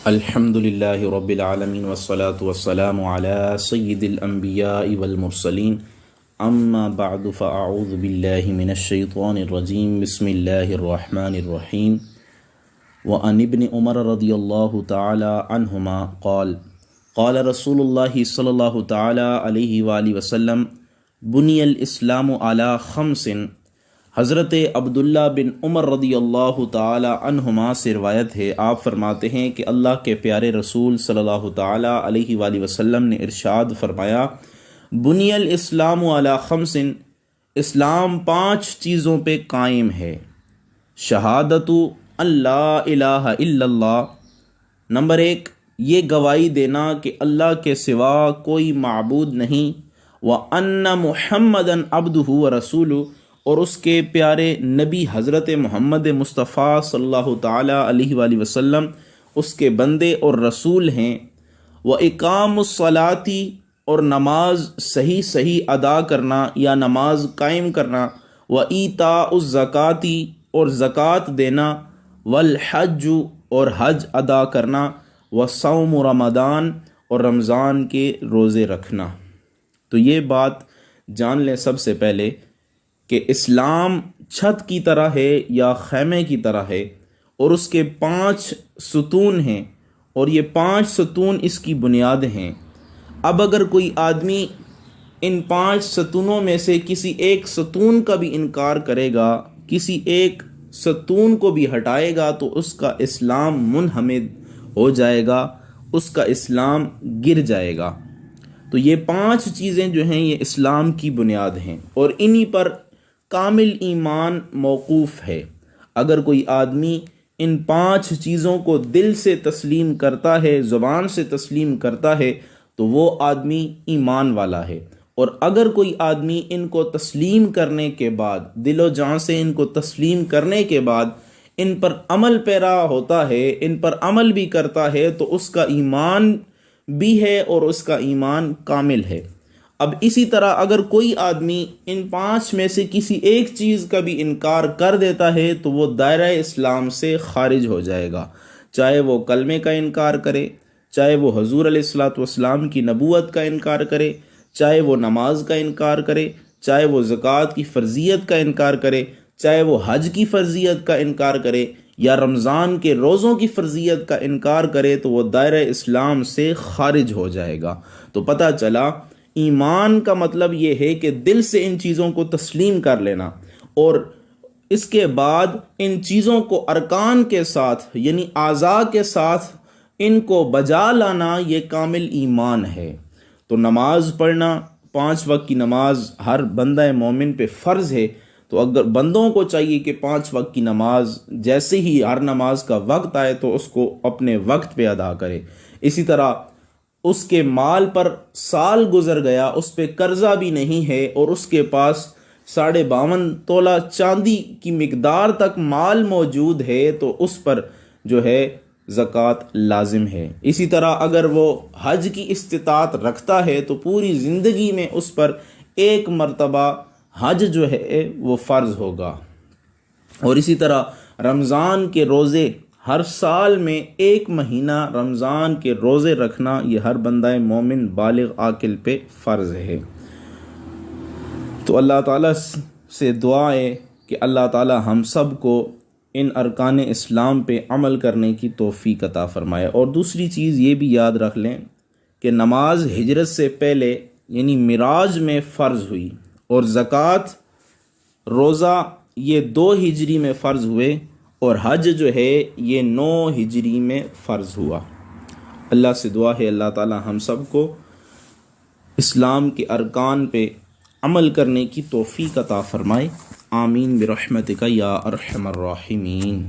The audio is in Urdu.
الحمد لله رب العالمين والصلاة والسلام على سيد الأنبياء والمرسلين أما بعد فأعوذ بالله من الشيطان الرجيم بسم الله الرحمن الرحيم وعن ابن عمر رضي الله تعالى عنهما قال رسول الله صلى الله تعالى عليه وآله وسلم بني الإسلام على خمس۔ حضرت عبداللہ بن عمر رضی اللہ تعالی عنہما سے روایت ہے، آپ فرماتے ہیں کہ اللہ کے پیارے رسول صلی اللہ تعالی علیہ وآلہ وسلم نے ارشاد فرمایا، بنی الاسلام علی خمس، اسلام 5 چیزوں پہ قائم ہے۔ شہادت ان لا الہ الا اللہ، نمبر 1 یہ گواہی دینا کہ اللہ کے سوا کوئی معبود نہیں، وَأَنَّ مُحَمَّدًا عَبْدُهُ وَرَسُولُهُ، اور اس کے پیارے نبی حضرت محمد مصطفیٰ صلی اللہ تعالی علیہ وآلہ وسلم اس کے بندے اور رسول ہیں۔ وَإِقَامُ الصَّلَاةِ، اور نماز صحیح ادا کرنا یا نماز قائم کرنا۔ وَإِيتَاءُ الزَّكَاةِ، اور زکوٰۃ دینا۔ وَالْحَجُّ، اور حج ادا کرنا۔ وَصَوْمُ رمضان، اور رمضان کے روزے رکھنا۔ تو یہ بات جان لیں سب سے پہلے کہ اسلام چھت کی طرح ہے یا خیمے کی طرح ہے، اور اس کے 5 ستون ہیں، اور یہ 5 ستون اس کی بنیاد ہیں۔ اب اگر کوئی آدمی ان 5 ستونوں میں سے کسی ایک ستون کا بھی انکار کرے گا، کسی ایک ستون کو بھی ہٹائے گا، تو اس کا اسلام منہدم ہو جائے گا، اس کا اسلام گر جائے گا۔ تو یہ 5 چیزیں جو ہیں یہ اسلام کی بنیاد ہیں، اور انہی پر کامل ایمان موقوف ہے۔ اگر کوئی آدمی ان 5 چیزوں کو دل سے تسلیم کرتا ہے، زبان سے تسلیم کرتا ہے، تو وہ آدمی ایمان والا ہے۔ اور اگر کوئی آدمی ان کو تسلیم کرنے کے بعد، دل و جان سے ان کو تسلیم کرنے کے بعد ان پر عمل پیرا ہوتا ہے، ان پر عمل بھی کرتا ہے، تو اس کا ایمان بھی ہے اور اس کا ایمان کامل ہے۔ اب اسی طرح اگر کوئی آدمی ان 5 میں سے کسی ایک چیز کا بھی انکار کر دیتا ہے، تو وہ دائرہ اسلام سے خارج ہو جائے گا، چاہے وہ کلمے کا انکار کرے، چاہے وہ حضور علیہ الصلوۃ والسلام کی نبوت کا انکار کرے، چاہے وہ نماز کا انکار کرے، چاہے وہ زکوٰۃ کی فرضیت کا انکار کرے، چاہے وہ حج کی فرضیت کا انکار کرے، یا رمضان کے روزوں کی فرضیت کا انکار کرے، تو وہ دائرہ اسلام سے خارج ہو جائے گا۔ تو پتہ چلا ایمان کا مطلب یہ ہے کہ دل سے ان چیزوں کو تسلیم کر لینا، اور اس کے بعد ان چیزوں کو ارکان کے ساتھ یعنی اعضاء کے ساتھ ان کو بجا لانا، یہ کامل ایمان ہے۔ تو نماز پڑھنا، 5 وقت کی نماز ہر بندہ مومن پہ فرض ہے، تو اگر بندوں کو چاہیے کہ 5 وقت کی نماز جیسے ہی ہر نماز کا وقت آئے تو اس کو اپنے وقت پہ ادا کرے۔ اسی طرح اس کے مال پر سال گزر گیا، اس پہ قرضہ بھی نہیں ہے، اور اس کے پاس 52.5 تولہ چاندی کی مقدار تک مال موجود ہے، تو اس پر جو ہے زکوٰۃ لازم ہے۔ اسی طرح اگر وہ حج کی استطاعت رکھتا ہے تو پوری زندگی میں اس پر 1 مرتبہ حج جو ہے وہ فرض ہوگا۔ اور اسی طرح رمضان کے روزے، ہر سال میں 1 مہینہ رمضان کے روزے رکھنا، یہ ہر بندہ مومن بالغ عاقل پہ فرض ہے۔ تو اللہ تعالیٰ سے دعا ہے کہ اللہ تعالیٰ ہم سب کو ان ارکان اسلام پہ عمل کرنے کی توفیق عطا فرمائے۔ اور دوسری چیز یہ بھی یاد رکھ لیں کہ نماز ہجرت سے پہلے یعنی معراج میں فرض ہوئی، اور زکوٰۃ، روزہ یہ 2 ہجری میں فرض ہوئے، اور حج جو ہے یہ 9 ہجری میں فرض ہوا۔ اللہ سے دعا ہے اللہ تعالی ہم سب کو اسلام کے ارکان پہ عمل کرنے کی توفیق عطا فرمائے۔ آمین برحمتک یا ارحم الراحمین۔